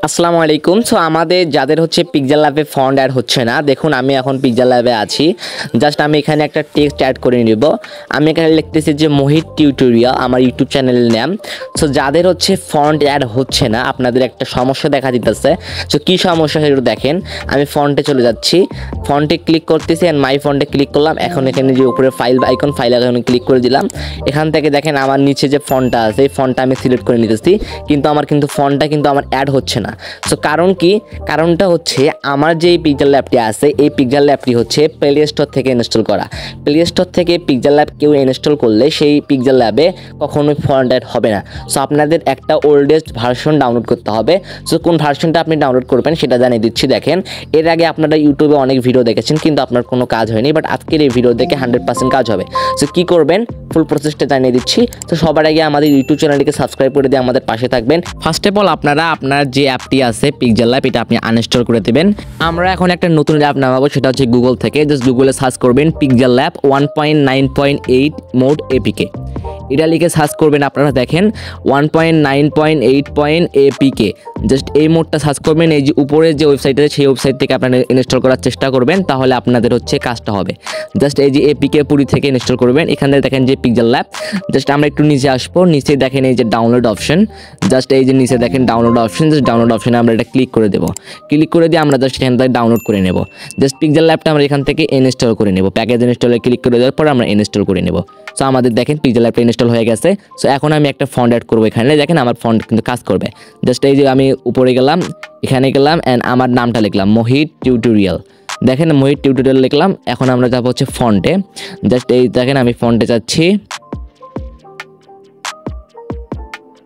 আসসালামু আলাইকুম। সো আমাদের যাদের হচ্ছে পিক্সেল ল্যাবে ফন্ট অ্যাড হচ্ছে না, দেখুন আমি এখন পিক্সেল ল্যাবে আছি। জাস্ট আমি এখানে একটা টেক্সট অ্যাড করে নিব। আমি এখানে লিখতেছি যে মোহিত টিউটোরিয়াল, আমার ইউটিউব চ্যানেলের নাম। সো যাদের হচ্ছে ফন্ট অ্যাড হচ্ছে না, আপনাদের একটা সমস্যা দেখা দিতেছে। সো কী সমস্যা সেটা দেখেন। আমি ফন্টে চলে যাচ্ছি, ফন্টে ক্লিক করতেছি অ্যান্ড মাই ফন্টে ক্লিক করলাম। এখন এখানে যে উপরে ফাইল আইকন, ফাইল আইকনে ক্লিক করে দিলাম। এখান থেকে দেখেন আমার নিচে যে ফন্টটা আছে, এই ফন্টটা আমি সিলেক্ট করে নিতেছি, কিন্তু আমার ফন্টটা কিন্তু আমার অ্যাড হচ্ছে না। সো কারণ কি? কারণটা হচ্ছে আমার যে পিক্সেল ল্যাবটি আছে, এই পিক্সেল ল্যাবটি হচ্ছে প্লে স্টোর থেকে ইনস্টল করা। প্লে স্টোর থেকে পিক্সেল ল্যাব কেউ ইনস্টল করলে সেই পিক্সেল ল্যাবে কখনোই ফন্ট অ্যাড হবে না। সো আপনাদের একটা ওল্ডেস্ট ভার্সন ডাউনলোড করতে হবে। সো কোন ভার্সনটা আপনি ডাউনলোড করবেন সেটা জানিয়ে দিচ্ছি। দেখেন, এর আগে আপনারা ইউটিউবে অনেক ভিডিও দেখেছেন, কিন্তু আপনার কোনো কাজ হয়নি, বাট আজকের এই ভিডিও দেখে 100% কাজ হবে। সো কী করবেন, ফুল প্রসেসটা জানিয়ে দিচ্ছি। তো সবার আগে আমাদের ইউটিউব চ্যানেলটিকে সাবস্ক্রাইব করে দিয়ে আমাদের পাশে থাকবেন। ফার্স্ট অফ অল আপনার যে অ্যাপটি আছে পিক্সেল ল্যাব, এটা আপনি আনইনস্টল করে দেবেন। আমরা এখন একটা নতুন অ্যাপ নামাবো, সেটা হচ্ছে গুগল থেকে। জাস্ট গুগলে সার্চ করবেন পিক্সেল ল্যাব 1.9.8 মোড এপিকে, এটা লিখে সার্চ করবেন। আপনারা দেখেন 1.9.8.apk, জাস্ট এই মোডটা সার্চ করবেন। এই যে উপরে যে ওয়েবসাইট আছে, সেই ওয়েবসাইট থেকে আপনারা ইনস্টল করার চেষ্টা করবেন, তাহলে আপনাদের হচ্ছে কাজটা হবে। জাস্ট এই যে এপিকে পুরি থেকে ইনস্টল করবেন। এখানে দেখেন যে পিক্সেল ল্যাব। জাস্ট আমরা একটু নিচে আসবো, নিচে দেখেন এই যে ডাউনলোড অপশন। জাস্ট এই যে নিচে দেখেন ডাউনলোড অপশন, জাস্ট ডাউনলোড অপশনে আমরা এটা ক্লিক করে দেবো। ক্লিক করে দিয়ে আমরা জাস্ট এখান থেকে ডাউনলোড করে নেব। জাস্ট পিক্সেল ল্যাবটা আমরা এখান থেকে ইনস্টল করে নেব। প্যাকেজ ইনস্টলে ক্লিক করে দেওয়ার পর আমরা ইনস্টল করে নেব। সো আমাদের দেখেন পিক্সেল ল্যাবটা ইনস্টল হয়ে গেছে। সো এখন আমি একটা ফন্ট অ্যাড করবো এখানে। দেখেন আমার ফন্ট কিন্তু কাজ করবে। জাস্ট এই যে আমি উপরে গেলাম, এখানে গেলাম অ্যান্ড আমার নামটা লিখলাম মোহিত টিউটোরিয়াল। দেখেন মোহিত টিউটোরিয়াল লিখলাম। এখন আমরা যাবো হচ্ছে ফন্টে। জাস্ট এই দেখেন আমি ফন্টে যাচ্ছি,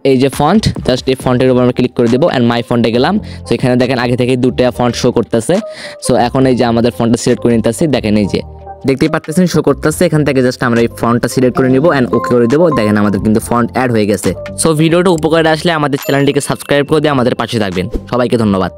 এই যে ফন্ট, জাস্ট এই ফন্টের উপর আমরা ক্লিক করে দেবো অ্যান্ড মাই ফন্টে গেলাম। সো এখানে দেখেন আগে থেকে দুটো ফন্ট শো করতেছে। সো এখন এই যে আমাদের ফন্টটা সিলেক্ট করে নিতেছি। দেখেন এই যে দেখতেই পাচ্ছেন শো করতেছে। এখান থেকে জাস্ট আমরা এই ফন্টটা সিলেক্ট করে নিব অ্যান্ড ওকে করে দেবো। দেখেন আমাদের কিন্তু ফন্ট অ্যাড হয়ে গেছে। সো ভিডিওটা উপকারে আসলে আমাদের চ্যানেলটিকে সাবস্ক্রাইব করে দিয়ে আমাদের পাশে থাকবেন। সবাইকে ধন্যবাদ।